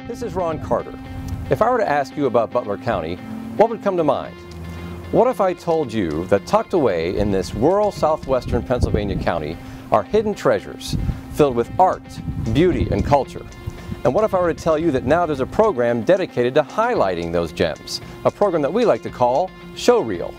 This is Ron Carter. If I were to ask you about Butler County, what would come to mind? What if I told you that tucked away in this rural southwestern Pennsylvania county are hidden treasures filled with art, beauty, and culture? And what if I were to tell you that now there's a program dedicated to highlighting those gems, a program that we like to call Showreel?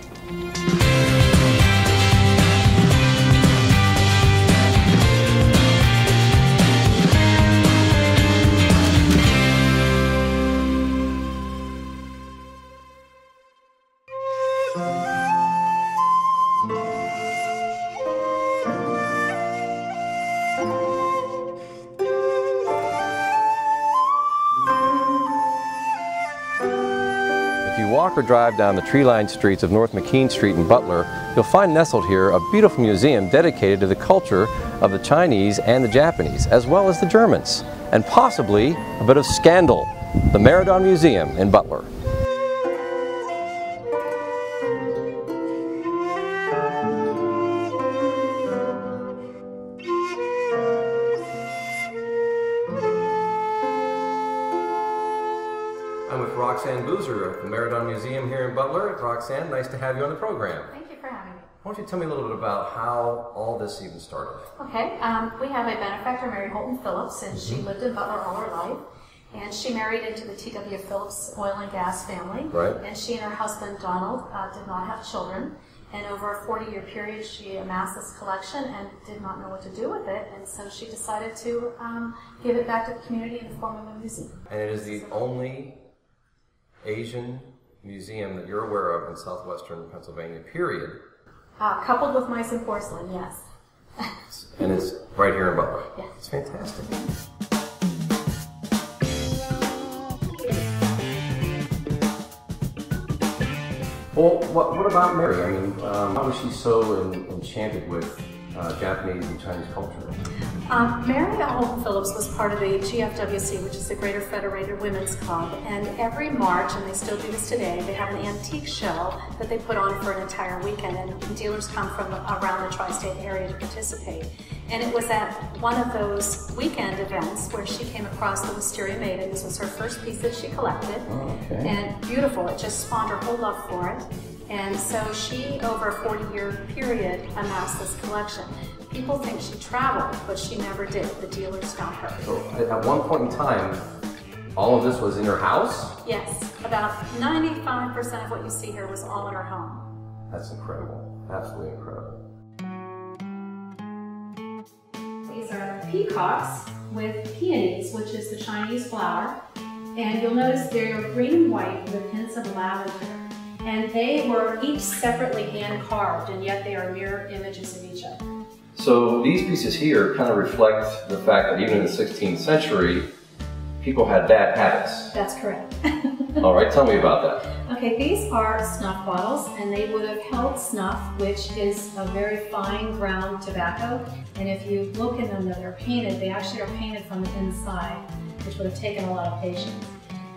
If you walk or drive down the tree-lined streets of North McKean Street in Butler, you'll find nestled here a beautiful museum dedicated to the culture of the Chinese and the Japanese, as well as the Germans, and possibly a bit of scandal, the Merredon Museum in Butler. I'm with Roxanne Boozer at the Merredon Museum here in Butler. Roxanne, nice to have you on the program. Thank you for having me. Why don't you tell me a little bit about how all this even started? Okay, we have a benefactor, Mary Holton Phillips, and she lived in Butler all her life. And she married into the T.W. Phillips oil and gas family. Right. And she and her husband, Donald, did not have children. And over a 40-year period, she amassed this collection and did not know what to do with it. And so she decided to give it back to the community in the form of a museum. And it is the only Asian museum that you're aware of in southwestern Pennsylvania, period. Coupled with mice and porcelain, yes. And it's right here in Butler. Yes. It's fantastic. Well, what about Mary? I mean, how was she so enchanted with Japanese and Chinese culture? Mary Holton Phillips was part of the GFWC, which is the Greater Federated Women's Club, and every March, and they still do this today, they have an antique show that they put on for an entire weekend, and dealers come from around the tri-state area to participate. And it was at one of those weekend events where she came across the Wisteria Maiden. This was her first piece that she collected. Oh, okay. And beautiful, it just spawned her whole love for it. And so she, over a 40-year period, amassed this collection. People think she traveled, but she never did. The dealers got her. So at one point in time, all of this was in her house? Yes, about 95% of what you see here was all in her home. That's incredible. Absolutely incredible. These are peacocks with peonies, which is the Chinese flower. And you'll notice they're green and white with hints of lavender. And they were each separately hand-carved, and yet they are mirror images of each other. So these pieces here kind of reflect the fact that even in the 16th century, people had bad habits. That's correct. All right, tell me about that. Okay, these are snuff bottles, and they would have held snuff, which is a very fine ground tobacco. And if you look in them, they're painted. They actually are painted from the inside, which would have taken a lot of patience.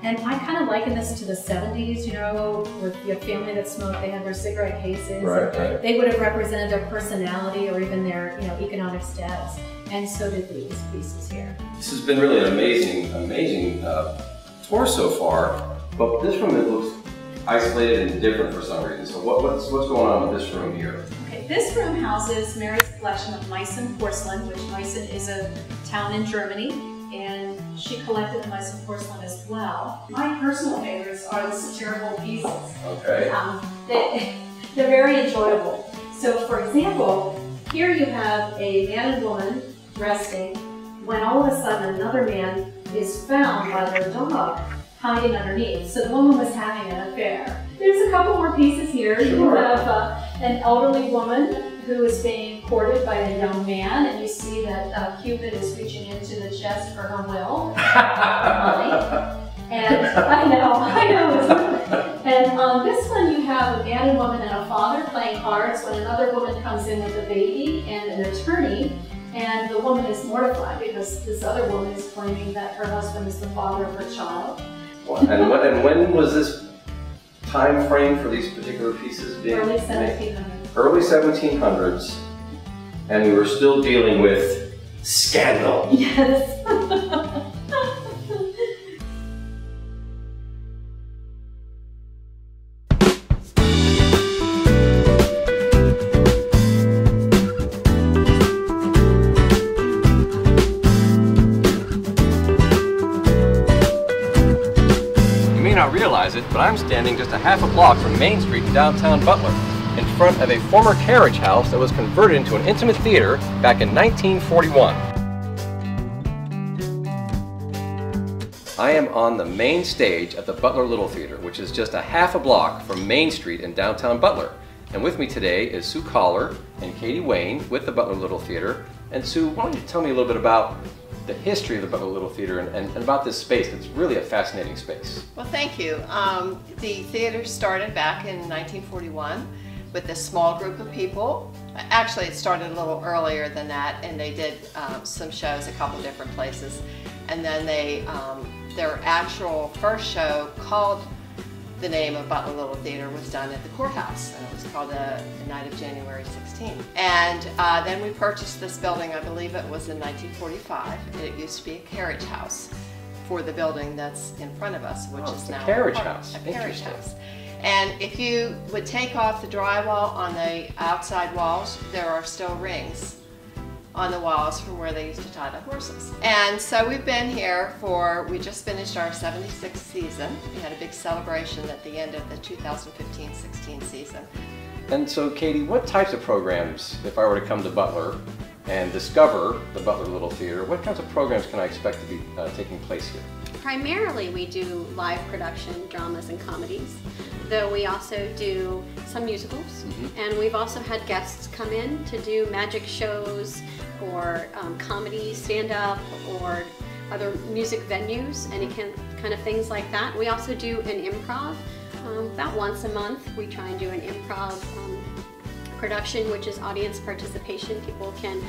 And I kind of liken this to the 70s, you know, with your family that smoked, they had their cigarette cases. Right. They would have represented their personality or even their, economic status. And so did these pieces here. This has been really an amazing tour so far, but this room, it looks isolated and different for some reason. So what's going on with this room here? Okay, this room houses Mary's collection of Meissen porcelain, which Meissen is a town in Germany. And she collected the Meissen porcelain as well. My personal favorites are the satirical pieces. Okay. They're very enjoyable. So for example, here you have a man and woman resting when all of a sudden another man is found by their dog hiding underneath. So the woman was having an affair. There's a couple more pieces here. Sure. You have an elderly woman who is being courted by a young man, and you see that Cupid is reaching into the chest for her will, and I know. And this one you have a man and woman and a father playing cards when another woman comes in with a baby and an attorney, and the woman is mortified because this other woman is claiming that her husband is the father of her child. And when was this time frame for these particular pieces being Early 1700s. Early 1700s, and we were still dealing with scandal. Yes. not realize it, but I'm standing just a half a block from Main Street in downtown Butler, in front of a former carriage house that was converted into an intimate theater back in 1941. I am on the main stage at the Butler Little Theater, which is just a half a block from Main Street in downtown Butler. And with me today is Sue Collar and Katie Wayne with the Butler Little Theater. And Sue, why don't you tell me a little bit about the history of the Butler Little Theater and about this space. It's really a fascinating space. Well, thank you. The theater started back in 1941 with a small group of people. Actually, it started a little earlier than that, and they did some shows a couple different places. And then their actual first show, called the name of Butler Little Theater, was done at the courthouse, and it was called the Night of January 16th. And then we purchased this building, I believe it was in 1945. It used to be a carriage house for the building that's in front of us, which is now a carriage house. A carriage house. And if you would take off the drywall on the outside walls, there are still rings on the walls from where they used to tie the horses. And so we've been here we just finished our 76th season. We had a big celebration at the end of the 2015-16 season. And so, Katie, what types of programs, if I were to come to Butler and discover the Butler Little Theater, what kinds of programs can I expect to be taking place here? Primarily we do live production, dramas and comedies, though we also do some musicals. And we've also had guests come in to do magic shows or comedy, stand-up, or other music venues, any kind of things like that. We also do an improv. About once a month we try and do an improv production, which is audience participation. People can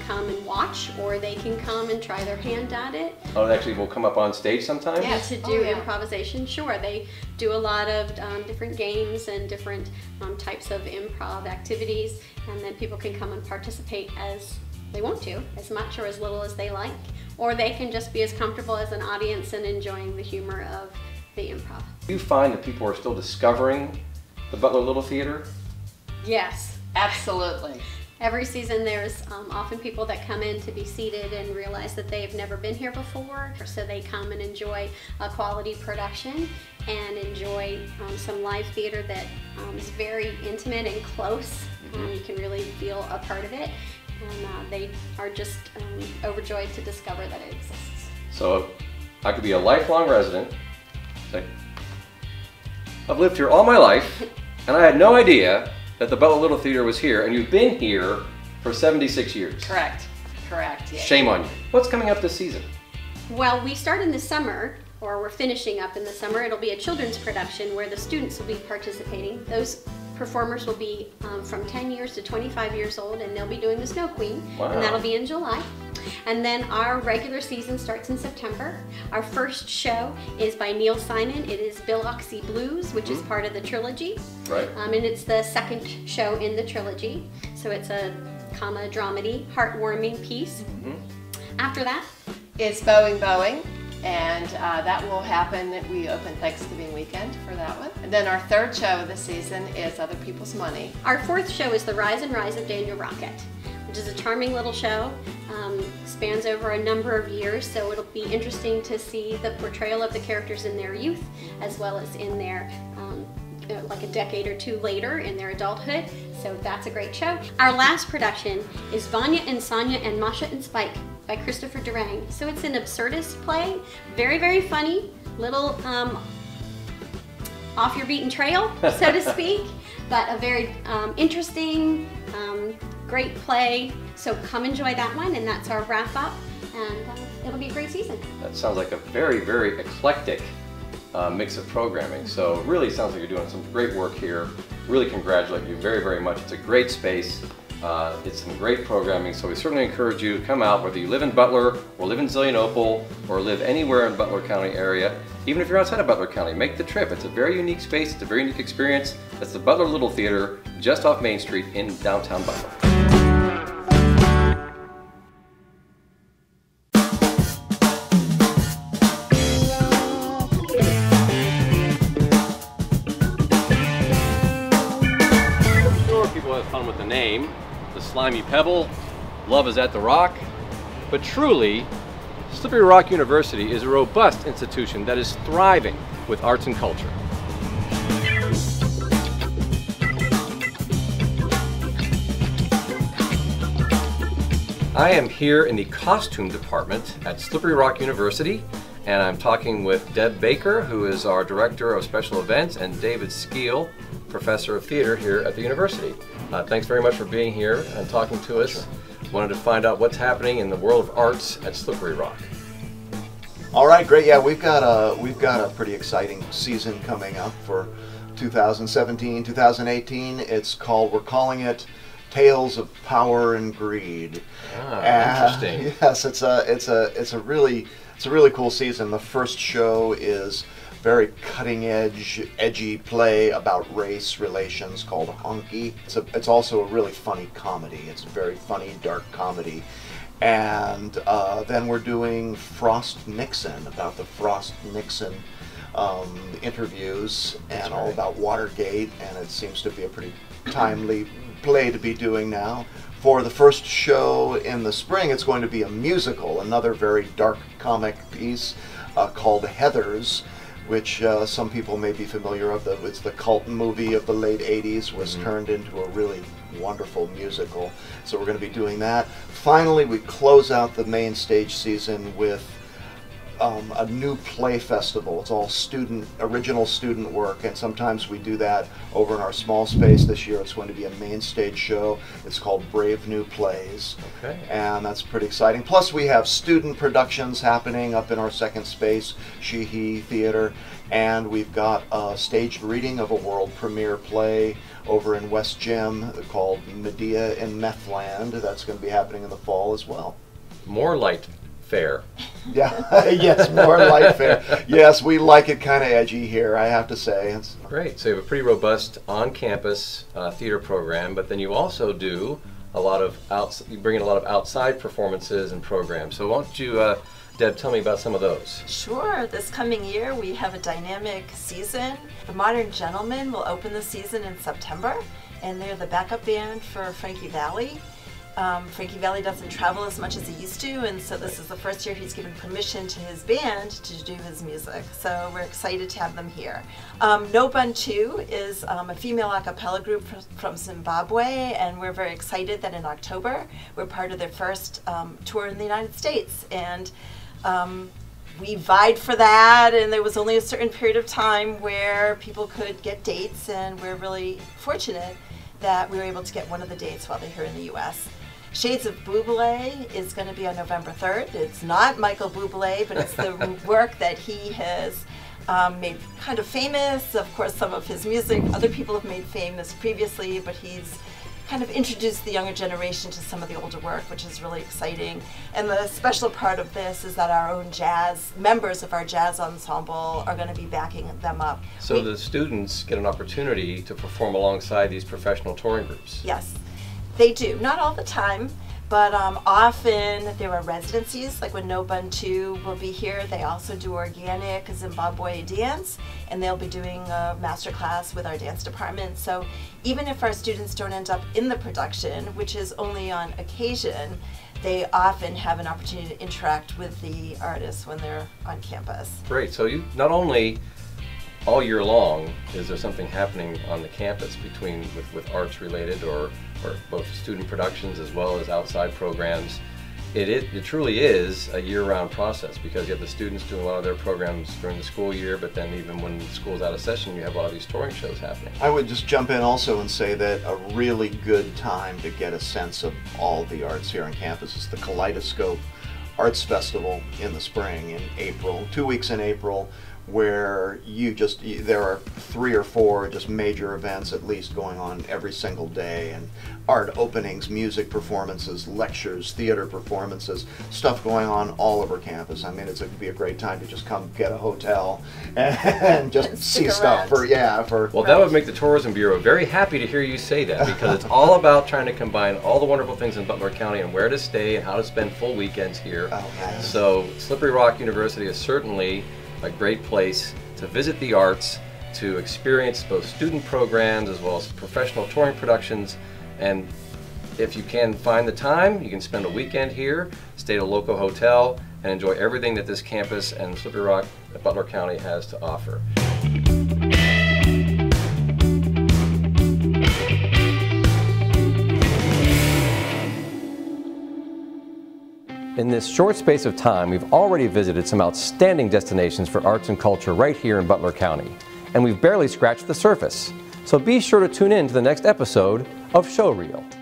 come and watch, or they can come and try their hand at it. Oh, they actually will come up on stage sometime? Yeah, to do improvisation, sure. They do a lot of different games and different types of improv activities, and then people can come and participate as they want to, as much or as little as they like, or they can just be as comfortable as an audience and enjoying the humor of the improv. Do you find that people are still discovering the Butler Little Theater? Yes. Absolutely. Every season there's often people that come in to be seated and realize that they've never been here before, so they come and enjoy a quality production and enjoy some live theater that is very intimate and close. You can really feel a part of it, and they are just overjoyed to discover that it exists. So I could be a lifelong resident. I've lived here all my life, and I had no idea that the Butler Little Theater was here, and you've been here for 76 years. Correct. Correct. Yeah. Shame on you. What's coming up this season? Well, we start in the summer, or we're finishing up in the summer. It'll be a children's production where the students will be participating. Those performers will be from 10 years to 25 years old, and they'll be doing the Snow Queen. Wow. And that'll be in July. And then our regular season starts in September. Our first show is by Neil Simon. It is Bill Oxy Blues, which is part of the trilogy. Right. And it's the second show in the trilogy. So it's a dramedy, heartwarming piece. After that, it's Bowing, and that will happen. We open Thanksgiving weekend for that one. And then our third show of the season is Other People's Money. Our fourth show is The Rise and Rise of Daniel Rocket, which is a charming little show, spans over a number of years, so it'll be interesting to see the portrayal of the characters in their youth, as well as in their, like a decade or two later in their adulthood, so that's a great show. Our last production is Vanya and Sonia and Masha and Spike by Christopher Durang. So it's an absurdist play, very, very funny, little off your beaten trail, so to speak, but a very interesting, great play. So come enjoy that one, and that's our wrap up, and it'll be a great season. That sounds like a very, very eclectic mix of programming. So it really sounds like you're doing some great work here. Really congratulate you very, very much. It's a great space. It's some great programming, so we certainly encourage you to come out, whether you live in Butler or live in Zillionople or live anywhere in Butler County area. Even if you're outside of Butler County, make the trip. It's a very unique space. It's a very unique experience. That's the Butler Little Theater just off Main Street in downtown Butler. People have fun with the name, the Slimy Pebble, Love is at the Rock, but truly, Slippery Rock University is a robust institution that is thriving with arts and culture. I am here in the costume department at Slippery Rock University, and I'm talking with Deb Baker, who is our Director of Special Events, and David Skeel, Professor of Theater here at the university. Thanks very much for being here and talking to us. Wanted to find out what's happening in the world of arts at Slippery Rock. All right, great. Yeah, we've got a pretty exciting season coming up for 2017, 2018. We're calling it Tales of Power and Greed. Interesting. Yes, it's a really cool season. The first show is very cutting edgy play about race relations called Honky. It's also a really funny comedy. It's a very funny, dark comedy. And then we're doing Frost Nixon, about the Frost Nixon interviews, and all about Watergate, and it seems to be a pretty timely play to be doing now. For the first show in the spring, it's going to be a musical, another very dark comic piece called Heathers, which some people may be familiar of. It's the cult movie of the late 80s, was turned into a really wonderful musical. So we're going to be doing that. Finally, we close out the main stage season with a new play festival. It's all original student work, and sometimes we do that over in our small space. This year it's going to be a main stage show. It's called Brave New Plays. Okay. And that's pretty exciting. Plus we have student productions happening up in our second space, She-He Theater, and we've got a staged reading of a world premiere play over in West Gym called Medea in Methland. That's going to be happening in the fall as well. More light fare. Yeah, yes, more light fare. Yes, we like it kind of edgy here, I have to say. It's great. So you have a pretty robust on-campus theater program, but then you also do you bring in a lot of outside performances and programs. So why don't you, Deb, tell me about some of those? Sure. This coming year we have a dynamic season. The Modern Gentlemen will open the season in September, and they're the backup band for Frankie Valli. Frankie Valli doesn't travel as much as he used to, and so this is the first year he's given permission to his band to do his music. So we're excited to have them here. No Bun 2 is a female a cappella group from Zimbabwe, and we're very excited that in October we're part of their first tour in the United States. And we vied for that, and there was only a certain period of time where people could get dates, and we're really fortunate that we were able to get one of the dates while they're here in the U.S. Shades of Bublé is going to be on November 3rd. It's not Michael Bublé, but it's the work that he has made kind of famous. Of course, some of his music other people have made famous previously, but he's kind of introduced the younger generation to some of the older work, which is really exciting. And the special part of this is that our own members of our jazz ensemble are going to be backing them up. So the students get an opportunity to perform alongside these professional touring groups. Yes, they do. Not all the time, but often there are residencies, like when No Bun 2 will be here. They also do organic Zimbabwe dance, and they'll be doing a master class with our dance department. So even if our students don't end up in the production, which is only on occasion, they often have an opportunity to interact with the artists when they're on campus. Great. So you not only all year long is there something happening on the campus with arts related or both student productions as well as outside programs. It truly is a year-round process, because you have the students doing a lot of their programs during the school year, but then even when school's out of session, you have a lot of these touring shows happening. I would just jump in also and say that a really good time to get a sense of all the arts here on campus is the Kaleidoscope Arts Festival in the spring, in April, 2 weeks in April, where there are 3 or 4 just major events at least going on every single day, and art openings, music performances, lectures, theater performances, stuff going on all over campus. I mean, it's going to be a great time to just come get a hotel and just see stuff Well, that would make the Tourism Bureau very happy to hear you say that, because it's all about trying to combine all the wonderful things in Butler County and where to stay and how to spend full weekends here. Okay. So Slippery Rock University is certainly a great place to visit the arts, to experience both student programs as well as professional touring productions. And if you can find the time, you can spend a weekend here, stay at a local hotel, and enjoy everything that this campus and Slippery Rock, Butler County has to offer. In this short space of time, we've already visited some outstanding destinations for arts and culture right here in Butler County, and we've barely scratched the surface. So be sure to tune in to the next episode of Showreel.